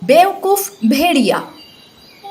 बेवकूफ भेड़िया।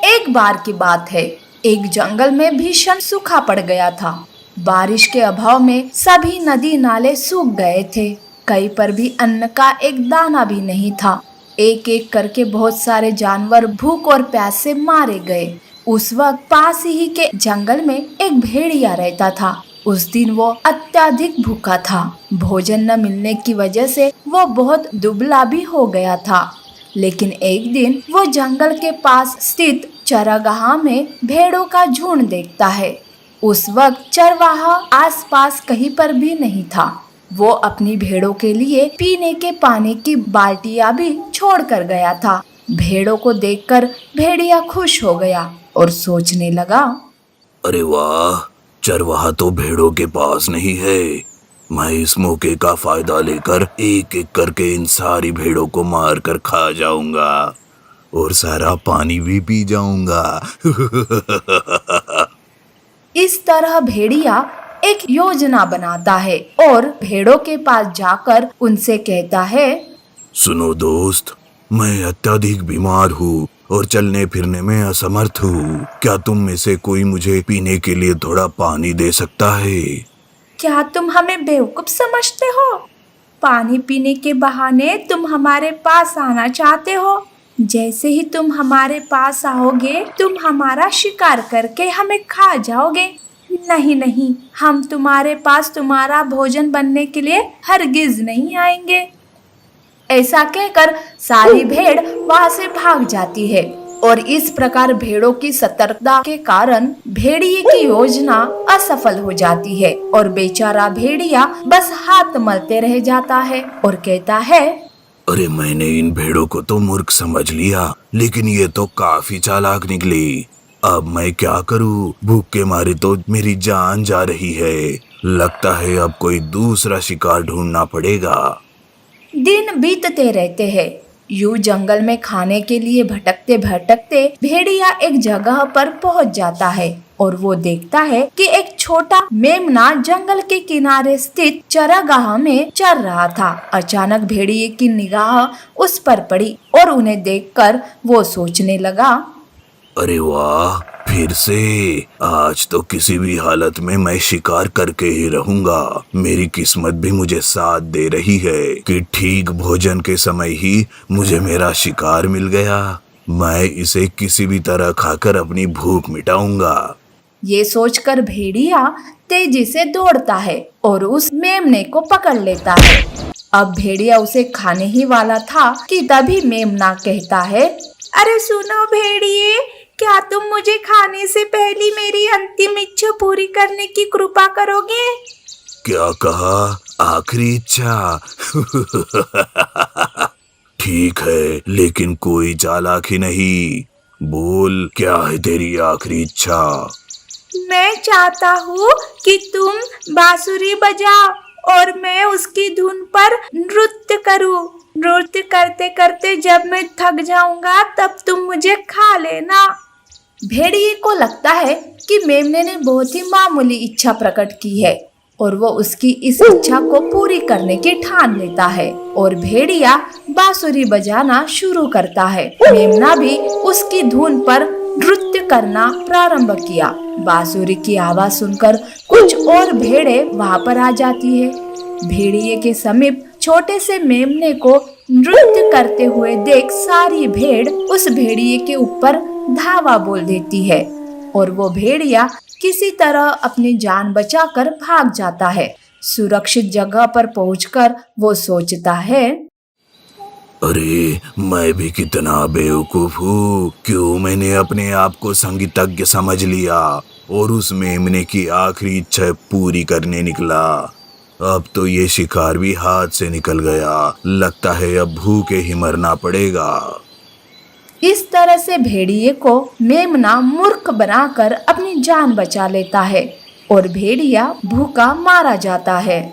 एक बार की बात है, एक जंगल में भीषण सूखा पड़ गया था। बारिश के अभाव में सभी नदी नाले सूख गए थे। कहीं पर भी अन्न का एक दाना भी नहीं था। एक एक करके बहुत सारे जानवर भूख और प्यास से मारे गए। उस वक्त पास ही के जंगल में एक भेड़िया रहता था। उस दिन वो अत्यधिक भूखा था। भोजन न मिलने की वजह से वो बहुत दुबला भी हो गया था। लेकिन एक दिन वो जंगल के पास स्थित चरागाह में भेड़ों का झुंड देखता है। उस वक्त चरवाहा आसपास कहीं पर भी नहीं था। वो अपनी भेड़ों के लिए पीने के पानी की बाल्टियां भी छोड़ कर गया था। भेड़ों को देखकर भेड़िया खुश हो गया और सोचने लगा, अरे वाह, चरवाहा तो भेड़ों के पास नहीं है। मैं इस मौके का फायदा लेकर एक एक करके इन सारी भेड़ों को मार कर खा जाऊंगा और सारा पानी भी पी जाऊंगा। इस तरह भेड़िया एक योजना बनाता है और भेड़ों के पास जाकर उनसे कहता है, सुनो दोस्त, मैं अत्यधिक बीमार हूँ और चलने फिरने में असमर्थ हूँ। क्या तुम में से कोई मुझे पीने के लिए थोड़ा पानी दे सकता है? क्या तुम हमें बेवकूफ समझते हो? पानी पीने के बहाने तुम हमारे पास आना चाहते हो? जैसे ही तुम हमारे पास आओगे, तुम हमारा शिकार करके हमें खा जाओगे। नहीं नहीं, हम तुम्हारे पास तुम्हारा भोजन बनने के लिए हरगिज नहीं आएंगे। ऐसा कहकर सारी भेड़ वहां से भाग जाती है और इस प्रकार भेड़ों की सतर्कता के कारण भेड़िए की योजना असफल हो जाती है और बेचारा भेड़िया बस हाथ मलते रह जाता है और कहता है, अरे मैंने इन भेड़ों को तो मूर्ख समझ लिया, लेकिन ये तो काफी चालाक निकली। अब मैं क्या करूं? भूख के मारे तो मेरी जान जा रही है। लगता है अब कोई दूसरा शिकार ढूंढना पड़ेगा। दिन बीतते रहते हैं। यूं जंगल में खाने के लिए भटकते भटकते भेड़िया एक जगह पर पहुंच जाता है और वो देखता है कि एक छोटा मेमना जंगल के किनारे स्थित चरागाह में चर रहा था। अचानक भेड़िए की निगाह उस पर पड़ी और उन्हें देखकर वो सोचने लगा, अरे वाह, फिर से आज तो किसी भी हालत में मैं शिकार करके ही रहूंगा। मेरी किस्मत भी मुझे साथ दे रही है कि ठीक भोजन के समय ही मुझे मेरा शिकार मिल गया। मैं इसे किसी भी तरह खाकर अपनी भूख मिटाऊंगा। ये सोचकर भेड़िया तेजी से दौड़ता है और उस मेमने को पकड़ लेता है। अब भेड़िया उसे खाने ही वाला था कि तभी मेमना कहता है, अरे सुनो भेड़िए, क्या तुम मुझे खाने से पहले मेरी अंतिम इच्छा पूरी करने की कृपा करोगे? क्या कहा? आखिरी इच्छा? ठीक है, लेकिन कोई चालाकी नहीं। बोल, क्या है तेरी आखिरी इच्छा? मैं चाहता हूँ कि तुम बांसुरी बजाओ और मैं उसकी धुन पर नृत्य करूँ। नृत्य करते करते जब मैं थक जाऊंगा तब तुम मुझे खा लेना। भेड़िए को लगता है कि मेमने ने बहुत ही मामूली इच्छा प्रकट की है और वो उसकी इस इच्छा को पूरी करने की ठान लेता है और भेड़िया बांसुरी बजाना शुरू करता है। मेमना भी उसकी धुन पर नृत्य करना प्रारंभ किया। बांसुरी की आवाज सुनकर कुछ और भेड़े वहां पर आ जाती है। भेड़िए के समीप छोटे से मेमने को नृत्य करते हुए देख सारी भेड़ उस भेड़िए के ऊपर धावा बोल देती है और वो भेड़िया किसी तरह अपनी जान बचाकर भाग जाता है। सुरक्षित जगह पर पहुंचकर वो सोचता है, अरे मैं भी कितना बेवकूफ हूँ। क्यों मैंने अपने आप को संगीतज्ञ समझ लिया और उस मेमने की आखिरी इच्छा पूरी करने निकला। अब तो ये शिकार भी हाथ से निकल गया। लगता है अब भूखे ही मरना पड़ेगा। इस तरह से भेड़िए को मेमना मूर्ख बनाकर अपनी जान बचा लेता है और भेड़िया भूखा मारा जाता है।